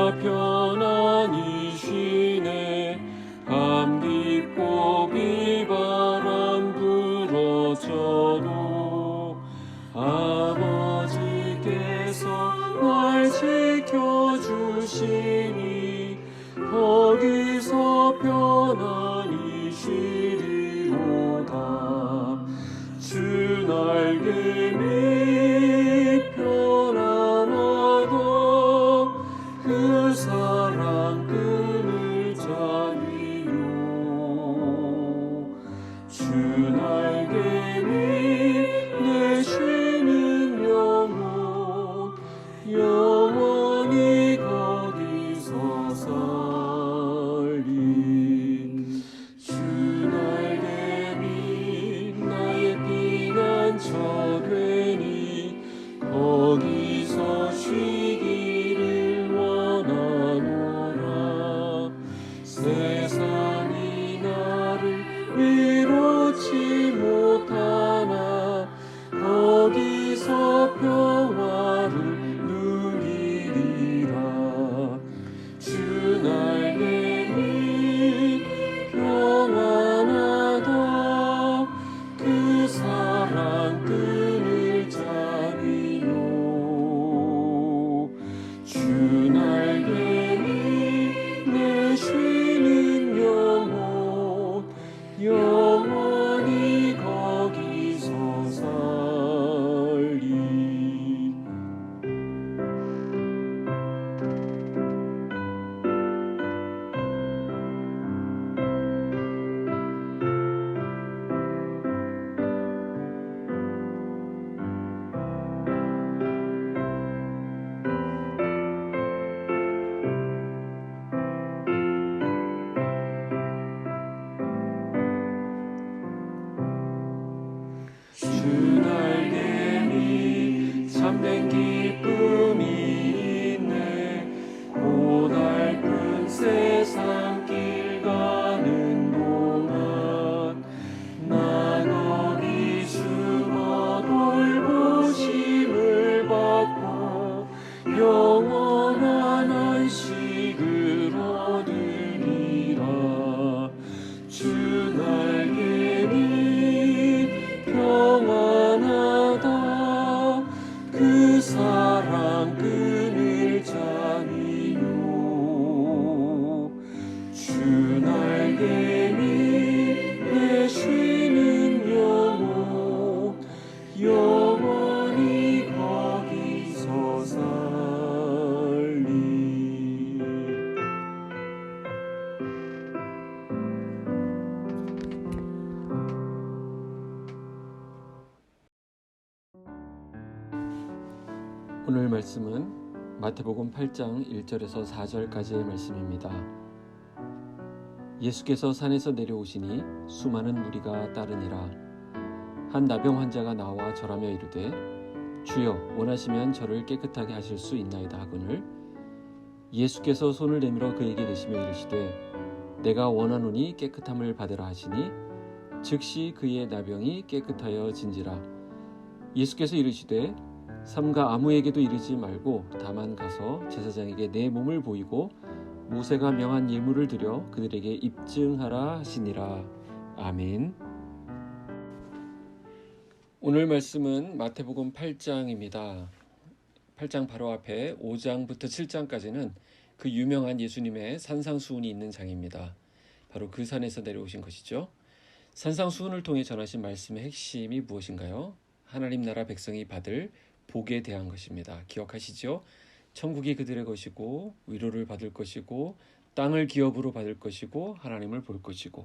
주가 편안히쉬네. 밤 깊고 비바람 불어쳐도 아버지께서 날 지켜주시니 거기서 편안히 쉬리로다. 주 날개 밑 편안하다. 그 사랑 끈을 잡이요. 주 날개 밑 내 쉬는 영혼 영원히 거기서 살리. 주 날개 밑 나의 피난처 되니 거기서 쉬기를 원하노라. 세상이 나를 위로치 못하나 거기서 평화를 누리리라. 주 날개 밑 평안하다. 그 사랑 끈을 잡이요. 주 날개 밑 내 쉬는 영혼 영원히 거기서 살리. 주 날개 밑 참된 기쁨이 있네. 고달픈 세상 길 가는 동안 나 거기 숨어 돌보심을 받고 영원한 안식을 얻으리라. 주 날개 밑 평안하다. 그 사랑 끈을 잡이요. 주 날개 밑 내 쉬는 영혼 영원히 거기서 살리. 오늘 말씀은 마태복음 8장 1절에서 4절까지의 말씀입니다. 예수께서 산에서 내려오시니 수많은 무리가 따르니라. 한 나병 환자가 나와 절하며 이르되 주여 원하시면 저를 깨끗하게 하실 수 있나이다 하거늘 예수께서 손을 내밀어 그에게 대시며 이르시되 내가 원하노니 깨끗함을 받으라 하시니 즉시 그의 나병이 깨끗하여 진지라. 예수께서 이르시되 삼가 아무에게도 이르지 말고 다만 가서 제사장에게 내 몸을 보이고 모세가 명한 예물을 드려 그들에게 입증하라 하시니라. 아멘. 오늘 말씀은 마태복음 8장입니다. 8장 바로 앞에 5장부터 7장까지는 그 유명한 예수님의 산상수훈이 있는 장입니다. 바로 그 산에서 내려오신 것이죠. 산상수훈을 통해 전하신 말씀의 핵심이 무엇인가요? 하나님 나라 백성이 받을 복에 대한 것입니다. 기억하시죠? 천국이 그들의 것이고 위로를 받을 것이고 땅을 기업으로 받을 것이고 하나님을 볼 것이고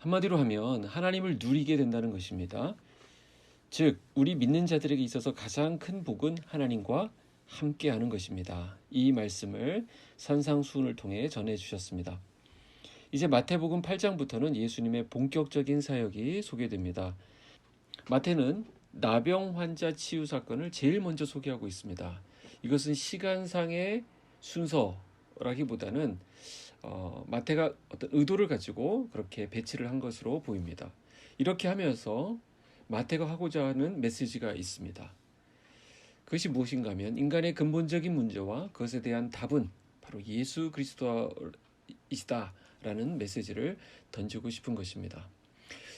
한마디로 하면 하나님을 누리게 된다는 것입니다. 즉 우리 믿는 자들에게 있어서 가장 큰 복은 하나님과 함께하는 것입니다. 이 말씀을 산상수훈을 통해 전해주셨습니다. 이제 마태복음 8장부터는 예수님의 본격적인 사역이 소개됩니다. 마태는 나병 환자 치유 사건을 제일 먼저 소개하고 있습니다. 이것은 시간상의 순서라기보다는 마태가 어떤 의도를 가지고 그렇게 배치를 한 것으로 보입니다. 이렇게 하면서 마태가 하고자 하는 메시지가 있습니다. 그것이 무엇인가 하면 인간의 근본적인 문제와 그것에 대한 답은 바로 예수 그리스도이시다라는 메시지를 던지고 싶은 것입니다.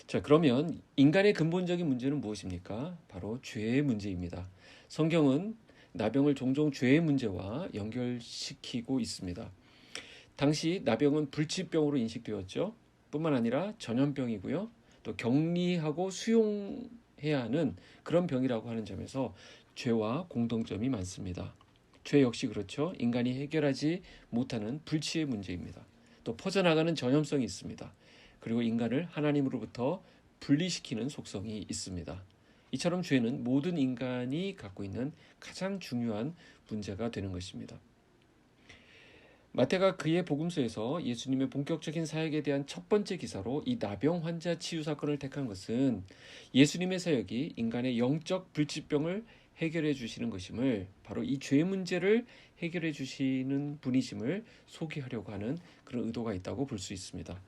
자, 그러면 인간의 근본적인 문제는 무엇입니까? 바로 죄의 문제입니다. 성경은 나병을 종종 죄의 문제와 연결시키고 있습니다. 당시 나병은 불치병으로 인식되었죠. 뿐만 아니라 전염병이고요. 또 격리하고 수용해야 하는 그런 병이라고 하는 점에서 죄와 공통점이 많습니다. 죄 역시 그렇죠. 인간이 해결하지 못하는 불치의 문제입니다. 또 퍼져나가는 전염성이 있습니다. 그리고 인간을 하나님으로부터 분리시키는 속성이 있습니다. 이처럼 죄는 모든 인간이 갖고 있는 가장 중요한 문제가 되는 것입니다. 마태가 그의 복음서에서 예수님의 본격적인 사역에 대한 첫 번째 기사로 이 나병 환자 치유 사건을 택한 것은 예수님의 사역이 인간의 영적 불치병을 해결해 주시는 것임을, 바로 이 죄 문제를 해결해 주시는 분이심을 소개하려고 하는 그런 의도가 있다고 볼 수 있습니다.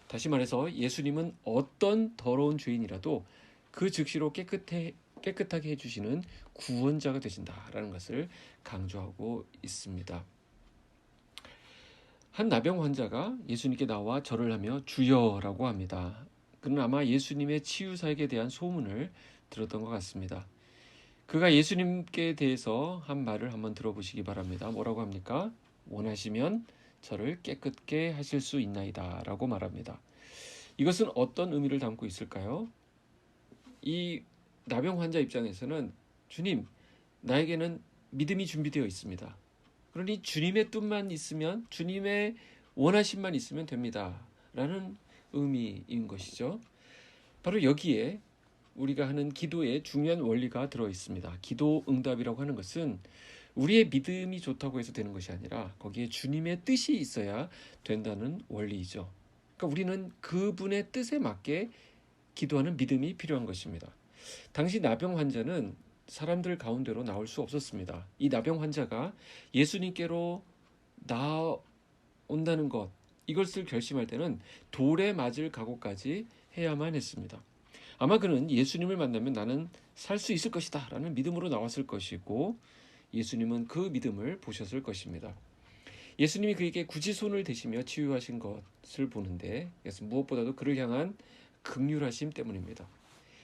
다시 말해서 예수님은 어떤 더러운 죄인이라도 그 즉시로 깨끗하게 해주시는 구원자가 되신다라는 것을 강조하고 있습니다. 한 나병 환자가 예수님께 나와 절을 하며 주여라고 합니다. 그는 아마 예수님의 치유 사역에 대한 소문을 들었던 것 같습니다. 그가 예수님께 대해서 한 말을 한번 들어보시기 바랍니다. 뭐라고 합니까? 원하시면 저를 깨끗게 하실 수 있나이다 라고 말합니다. 이것은 어떤 의미를 담고 있을까요? 이 나병 환자 입장에서는 주님, 나에게는 믿음이 준비되어 있습니다. 그러니 주님의 뜻만 있으면, 주님의 원하심만 있으면 됩니다 라는 의미인 것이죠. 바로 여기에 우리가 하는 기도에 중요한 원리가 들어 있습니다. 기도 응답이라고 하는 것은 우리의 믿음이 좋다고 해서 되는 것이 아니라 거기에 주님의 뜻이 있어야 된다는 원리이죠. 그러니까 우리는 그분의 뜻에 맞게 기도하는 믿음이 필요한 것입니다. 당시 나병 환자는 사람들 가운데로 나올 수 없었습니다. 이 나병 환자가 예수님께로 나온다는 것, 이것을 결심할 때는 돌에 맞을 각오까지 해야만 했습니다. 아마 그는 예수님을 만나면 나는 살 수 있을 것이다 라는 믿음으로 나왔을 것이고, 예수님은 그 믿음을 보셨을 것입니다. 예수님이 그에게 굳이 손을 대시며 치유하신 것을 보는데, 그래서 무엇보다도 그를 향한 긍휼하심 때문입니다.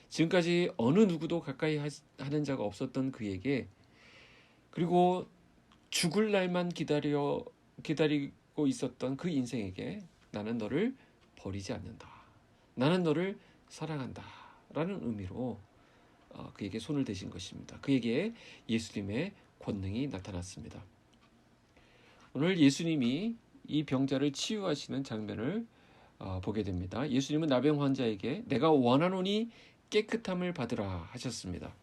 지금까지 어느 누구도 가까이 하는 자가 없었던 그에게, 그리고 죽을 날만 기다리고 있었던 그 인생에게 나는 너를 버리지 않는다, 나는 너를 사랑한다 라는 의미로 그에게 손을 대신 것입니다. 그에게 예수님의 권능이 나타났습니다. 오늘 예수님이 이 병자를 치유하시는 장면을 보게 됩니다. 예수님은 나병 환자에게 내가 원하노니 깨끗함을 받으라 하셨습니다.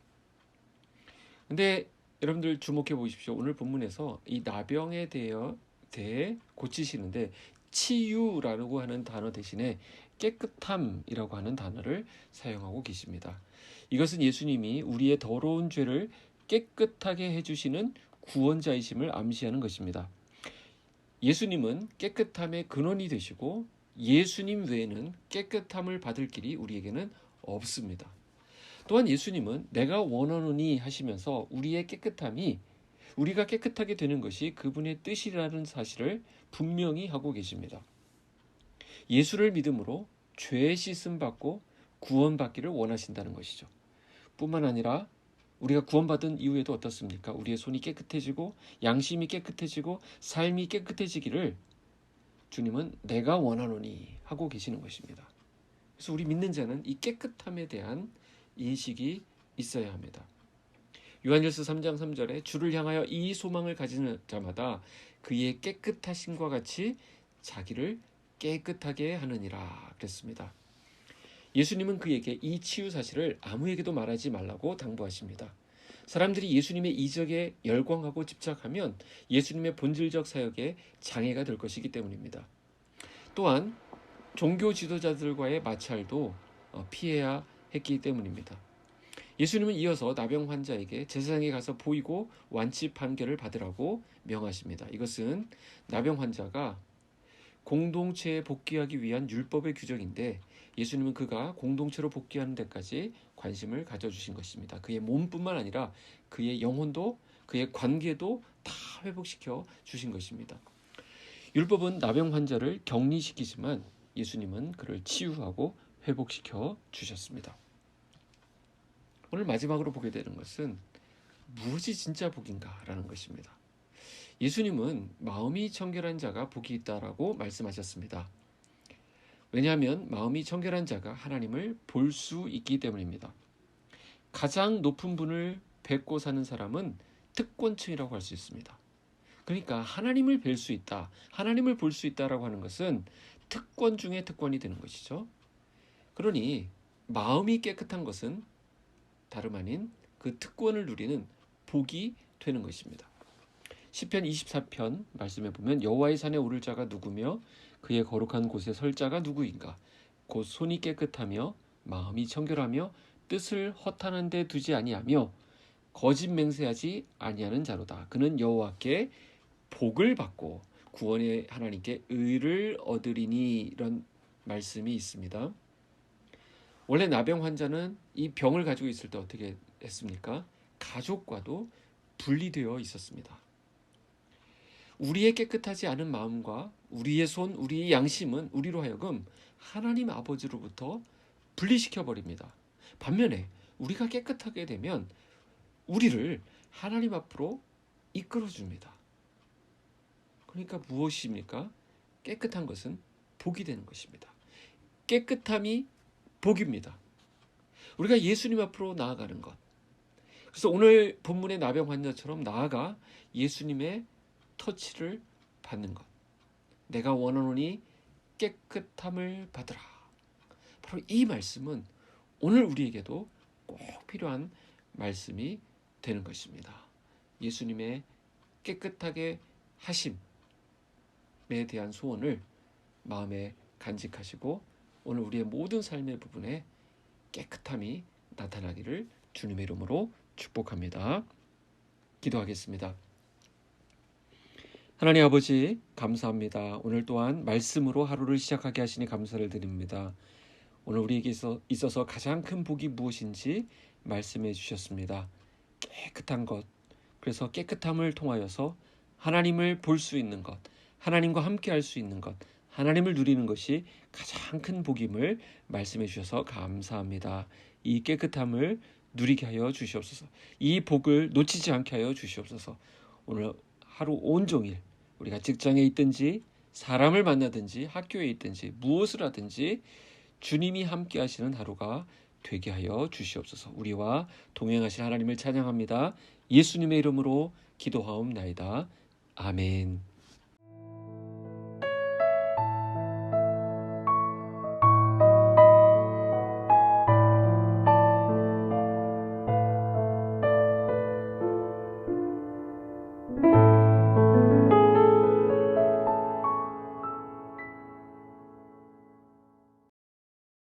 근데 여러분들 주목해 보십시오. 오늘 본문에서 이 나병에 대해 고치시는데 치유라고 하는 단어 대신에 깨끗함이라고 하는 단어를 사용하고 계십니다. 이것은 예수님이 우리의 더러운 죄를 깨끗하게 해주시는 구원자이심을 암시하는 것입니다. 예수님은 깨끗함의 근원이 되시고 예수님 외에는 깨끗함을 받을 길이 우리에게는 없습니다. 또한 예수님은 내가 원하노니 하시면서 우리의 깨끗함이, 우리가 깨끗하게 되는 것이 그분의 뜻이라는 사실을 분명히 하고 계십니다. 예수를 믿음으로 죄 씻음 받고 구원받기를 원하신다는 것이죠. 뿐만 아니라 우리가 구원받은 이후에도 어떻습니까? 우리의 손이 깨끗해지고 양심이 깨끗해지고 삶이 깨끗해지기를 주님은 내가 원하노니 하고 계시는 것입니다. 그래서 우리 믿는 자는 이 깨끗함에 대한 인식이 있어야 합니다. 요한일서 3장 3절에 주를 향하여 이 소망을 가지는 자마다 그의 깨끗하심과 같이 자기를 깨끗하게 하느니라 그랬습니다. 예수님은 그에게 이 치유 사실을 아무에게도 말하지 말라고 당부하십니다. 사람들이 예수님의 이적에 열광하고 집착하면 예수님의 본질적 사역에 장애가 될 것이기 때문입니다. 또한 종교 지도자들과의 마찰도 피해야 했기 때문입니다. 예수님은 이어서 나병 환자에게 제사장에 가서 보이고 완치 판결을 받으라고 명하십니다. 이것은 나병 환자가 공동체에 복귀하기 위한 율법의 규정인데 예수님은 그가 공동체로 복귀하는 데까지 관심을 가져주신 것입니다. 그의 몸뿐만 아니라 그의 영혼도, 그의 관계도 다 회복시켜 주신 것입니다. 율법은 나병 환자를 격리시키지만 예수님은 그를 치유하고 회복시켜 주셨습니다. 오늘 마지막으로 보게 되는 것은 무엇이 진짜 복인가라는 것입니다. 예수님은 마음이 청결한 자가 복이 있다라고 말씀하셨습니다. 왜냐하면 마음이 청결한 자가 하나님을 볼 수 있기 때문입니다. 가장 높은 분을 뵙고 사는 사람은 특권층이라고 할 수 있습니다. 그러니까 하나님을 뵐 수 있다, 하나님을 볼 수 있다라고 하는 것은 특권 중에 특권이 되는 것이죠. 그러니 마음이 깨끗한 것은 다름 아닌 그 특권을 누리는 복이 되는 것입니다. 시편 24편 말씀에 보면 여호와의 산에 오를 자가 누구며 그의 거룩한 곳에 설 자가 누구인가? 곧 손이 깨끗하며 마음이 청결하며 뜻을 허탄한 데 두지 아니하며 거짓 맹세하지 아니하는 자로다. 그는 여호와께 복을 받고 구원의 하나님께 의를 얻으리니, 이런 말씀이 있습니다. 원래 나병 환자는 이 병을 가지고 있을 때 어떻게 했습니까? 가족과도 분리되어 있었습니다. 우리의 깨끗하지 않은 마음과 우리의 손, 우리의 양심은 우리로 하여금 하나님 아버지로부터 분리시켜 버립니다. 반면에 우리가 깨끗하게 되면 우리를 하나님 앞으로 이끌어 줍니다. 그러니까 무엇입니까? 깨끗한 것은 복이 되는 것입니다. 깨끗함이 복입니다. 우리가 예수님 앞으로 나아가는 것. 그래서 오늘 본문의 나병 환자처럼 나아가 예수님의 터치를 받는 것. 내가 원하노니 깨끗함을 받으라. 바로 이 말씀은 오늘 우리에게도 꼭 필요한 말씀이 되는 것입니다. 예수님의 깨끗하게 하심에 대한 소원을 마음에 간직하시고 오늘 우리의 모든 삶의 부분에 깨끗함이 나타나기를 주님의 이름으로 축복합니다. 기도하겠습니다. 하나님 아버지, 감사합니다. 오늘 또한 말씀으로 하루를 시작하게 하시니 감사를 드립니다. 오늘 우리에게 있어서 가장 큰 복이 무엇인지 말씀해 주셨습니다. 깨끗한 것, 그래서 깨끗함을 통하여서 하나님을 볼 수 있는 것, 하나님과 함께 할 수 있는 것, 하나님을 누리는 것이 가장 큰 복임을 말씀해 주셔서 감사합니다. 이 깨끗함을 누리게 하여 주시옵소서. 이 복을 놓치지 않게 하여 주시옵소서. 오늘 하루 온종일 우리가 직장에 있든지 사람을 만나든지 학교에 있든지 무엇을 하든지 주님이 함께 하시는 하루가 되게 하여 주시옵소서. 우리와 동행하신 하나님을 찬양합니다. 예수님의 이름으로 기도하옵나이다. 아멘.